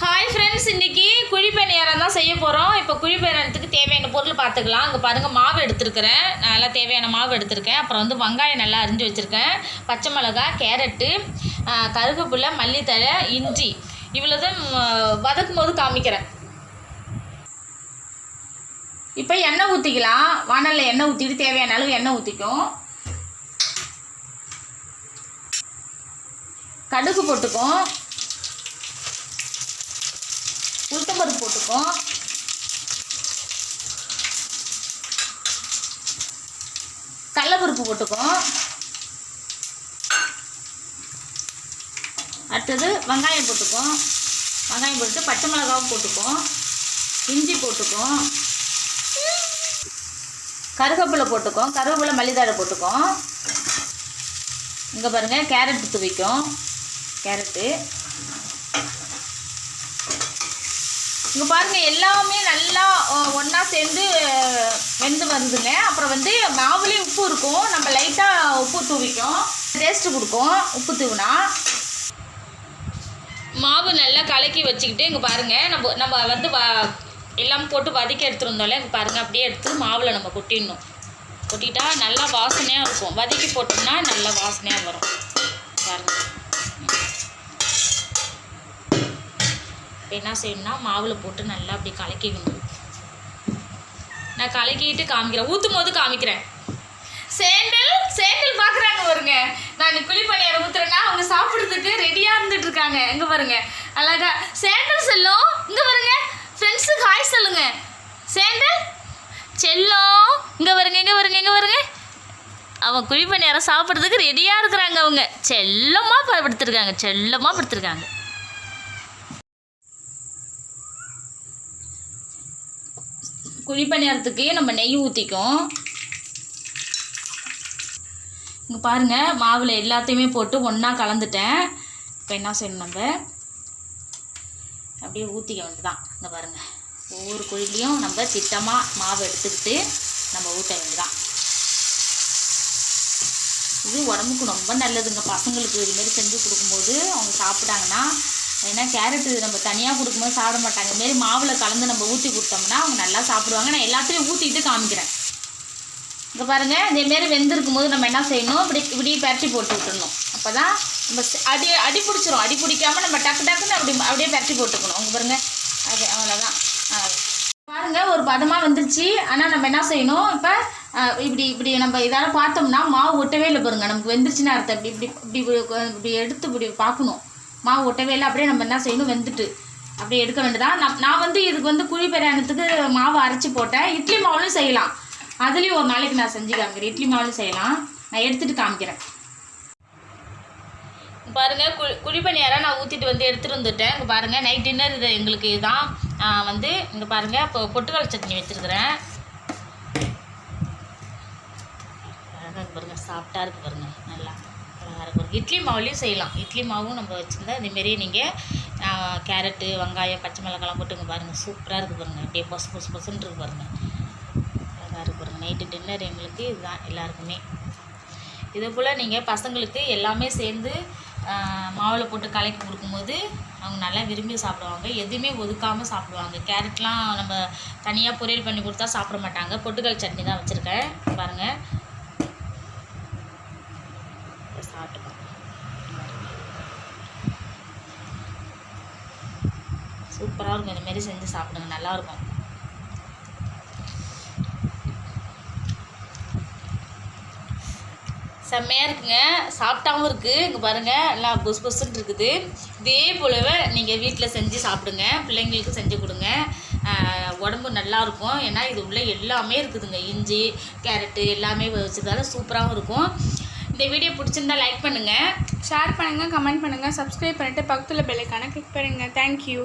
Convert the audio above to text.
Hi friends, இன்றைக்கி குழிப்பணியாரம் தான் செய்ய போகிறோம். இப்போ குழிப்பணியாரத்துக்கு தேவையான பொருள் பார்த்துக்கலாம். அங்கே பாருங்கள், மாவு எடுத்துருக்கிறேன், நல்லா தேவையான மாவு எடுத்திருக்கேன். அப்புறம் வந்து வெங்காயம் நல்லா அரிஞ்சு வச்சுருக்கேன், பச்சை மிளகாய், கேரட்டு, கருவேப்பிலை, மல்லித்தழை, இஞ்சி, இவ்வளோ தான் வதக்கும் போது காமிக்கிறேன். இப்போ எண்ணெய் ஊற்றிக்கலாம். வானலில் எண்ணெய் ஊற்றிட்டு தேவையான அளவு எண்ணெய் ஊற்றிக்கும். கடுகு போட்டுக்கும், உளுத்தம்பருப்பு போட்டுக்கும், கடலைப்பருப்பு போட்டுக்கும். அடுத்தது வெங்காயம் போட்டுக்கும். வெங்காயம் போட்டு பச்சை மிளகாவும் போட்டுக்கும், இஞ்சி போட்டுக்கும், கருவேப்பிலை போட்டுக்கும், கருவேப்பிலை மல்லித்தழை போட்டுக்கும். இங்கே பாருங்கள், கேரட் துவைக்கும், கேரட்டு. இங்கே பாருங்கள், எல்லாமே நல்லா ஒன்றா சேர்ந்து வெந்து வருதுங்க. அப்புறம் வந்து மாவுலேயும் உப்பு இருக்கும், நம்ம லைட்டாக உப்பு தூவிக்கும், டேஸ்ட்டு கொடுக்கும் உப்பு தூவினா. மாவு நல்லா கலக்கி வச்சுக்கிட்டு இங்கே பாருங்கள், நம்ம வந்து எல்லாம் போட்டு வதக்கி எடுத்துருந்தோம்ல, இங்கே பாருங்கள், அப்படியே எடுத்து மாவில் நம்ம கொட்டிடணும். கொட்டிட்டா நல்லா வாசனையாக இருக்கும். வதக்கி போட்டோம்னா நல்லா வாசனையாக வரும். பாருங்கள், இப்போ என்ன செய்யணும்னா மாவில் போட்டு நல்லா அப்படி கலக்கிக்கணும். நான் கலக்கிட்டு காமிக்கிறேன், ஊற்றும் போது காமிக்கிறேன். சேண்டல் பார்க்குறாங்க பாருங்க. நான் குழிப்பணியாரம் ஊற்றுறேன்னா அவங்க சாப்பிட்றதுக்கு ரெடியாக இருந்துட்டு இருக்காங்க. எங்கே பாருங்க, அழகா சேண்டல் செல்லும். இங்கே பாருங்க ஃப்ரெண்ட்ஸுக்கு ஹாய் சொல்லுங்க. சேண்டல் செல்லும், இங்கே வருங்க, இங்கே வருங்க, இங்கே வருங்க. அவன் குழிப்பணியாரம் சாப்பிட்றதுக்கு ரெடியாக இருக்கிறாங்க. அவங்க செல்லமாக படுத்துருக்காங்க, செல்லமாக படுத்துருக்காங்க. குழிப்பணியாரத்துக்கு நம்ம நெய் ஊற்றிக்கும். இங்கே பாருங்கள், மாவில் எல்லாத்தையுமே போட்டு ஒன்றா கலந்துட்டேன். இப்போ என்ன செய்யணும், நம்ம அப்படியே ஊற்றிக்க வேண்டியதான். இங்கே பாருங்கள், ஒவ்வொரு குழிலையும் நம்ம திட்டமாக மாவு எடுத்துக்கிட்டு நம்ம ஊற்ற வேண்டியதான். இது உடம்புக்கு ரொம்ப நல்லதுங்க. பசங்களுக்கு இதுமாரி செஞ்சு கொடுக்கும்போது அவங்க சாப்பிட்டாங்கன்னா, ஏன்னா கேரட்டு நம்ம தனியாக கொடுக்கும்போது சாப்பிட மாட்டாங்க. இதுமாரி மாவில் கலந்து நம்ம ஊற்றி கொடுத்தோம்னா அவங்க நல்லா சாப்பிடுவாங்க. நான் எல்லாத்தையும் ஊற்றிக்கிட்டு காமிக்கிறேன். இங்கே பாருங்கள், இதேமாரி வெந்திருக்கும் போது நம்ம என்ன செய்யணும், இப்படி பரட்டி போட்டு விட்டுடணும். அப்போ தான் நம்ம அடி பிடிச்சிரும். அடி பிடிக்காமல் நம்ம டக்குன்னு அப்படியே பரட்டி போட்டுக்கணும். அவங்க பாருங்கள், அது அவ்வளோதான். பாருங்கள், ஒரு பதமாக வந்துருச்சு. ஆனால் நம்ம என்ன செய்யணும், இப்போ இப்படி நம்ம இதால் பார்த்தோம்னா மாவு ஒட்டவே இல்லை பாருங்கள். நமக்கு வெந்துருச்சுன்னு அர்த்தம். இப்படி எடுத்து இப்படி பார்க்கணும், மாவு ஒட்டவே இல்லை. அப்படியே நம்ம என்ன செய்யணும், வெந்துட்டு அப்படியே எடுக்க வேண்டியதான். நான் வந்து இதுக்கு வந்து குழிப்பணியாரத்துக்கு மாவு அரைச்சி போட்டேன். இட்லி மாவுலையும் செய்யலாம், அதுலேயும் ஒரு நாளைக்கு நான் செஞ்சு காமிக்கிறேன். இட்லி மாவுலையும் செய்யலாம், நான் எடுத்துகிட்டு காமிக்கிறேன். பாருங்கள், குழிப்பணியாரம் நான் ஊற்றிட்டு வந்து எடுத்துகிட்டு வந்துட்டேன். இங்கே பாருங்கள், நைட் டின்னர் இது எங்களுக்கு இதுதான். வந்து இங்கே பாருங்கள், இப்போ பொட்டுக்கடலை சட்னி வச்சுருக்கிறேன். அழகாக பாருங்கள், சாஃப்டாக இருக்குது பாருங்கள், நல்லா அழகாக இருக்கும். இட்லி மாவுலேயும் செய்யலாம். இட்லி மாவும் நம்ம வச்சுருந்தா இதேமாரி நீங்கள் கேரட்டு, வெங்காயம், பச்சை மிளகாலாம் போட்டுங்க பாருங்கள், சூப்பராக இருக்குது பாருங்கள். அப்படியே பொசுன்னு இருக்குது பாருங்கள், அழகாக இருக்குது பாருங்கள். நைட்டு டின்னர் எங்களுக்கு இதுதான் எல்லாருக்குமே. இதே போல் நீங்கள் பசங்களுக்கு எல்லாமே சேர்ந்து மாவில் போட்டு கலக்கி கொடுக்கும்போது அவங்க நல்லா விரும்பி சாப்பிடுவாங்க. எதுவுமே ஒதுக்காமல் சாப்பிடுவாங்க. கேரட்லாம் நம்ம தனியாக பொரியல் பண்ணி கொடுத்தா சாப்பிட மாட்டாங்க. பொட்டுக்கடலை சட்னி தான் வச்சுருக்கேன் பாருங்கள், சாப்பிட்டுப்பாங்க. சூப்பராக இருக்கும். இந்தமாரி செஞ்சு சாப்பிடுங்க, நல்லாயிருக்கும். செம்மையாக இருக்குங்க, சாப்பிட்டாவும் இருக்குது. இங்கே பாருங்கள், எல்லாம் பொசுன்னு இருக்குது. இதே போலவே நீங்கள் வீட்டில் செஞ்சு சாப்பிடுங்க, பிள்ளைங்களுக்கு செஞ்சு கொடுங்க. உடம்பு நல்லாயிருக்கும். ஏன்னா இது உள்ள எல்லாமே இருக்குதுங்க, இஞ்சி, கேரட்டு எல்லாமே வச்சதால சூப்பராகவும் இருக்கும். இந்த வீடியோ பிடிச்சிருந்தா லைக் பண்ணுங்கள், ஷேர் பண்ணுங்கள், கமெண்ட் பண்ணுங்கள், சப்ஸ்கிரைப் பண்ணிவிட்டு பக்கத்தில் பெல் ஐகானை கிளிக் பண்ணுங்கள். தேங்க்யூ.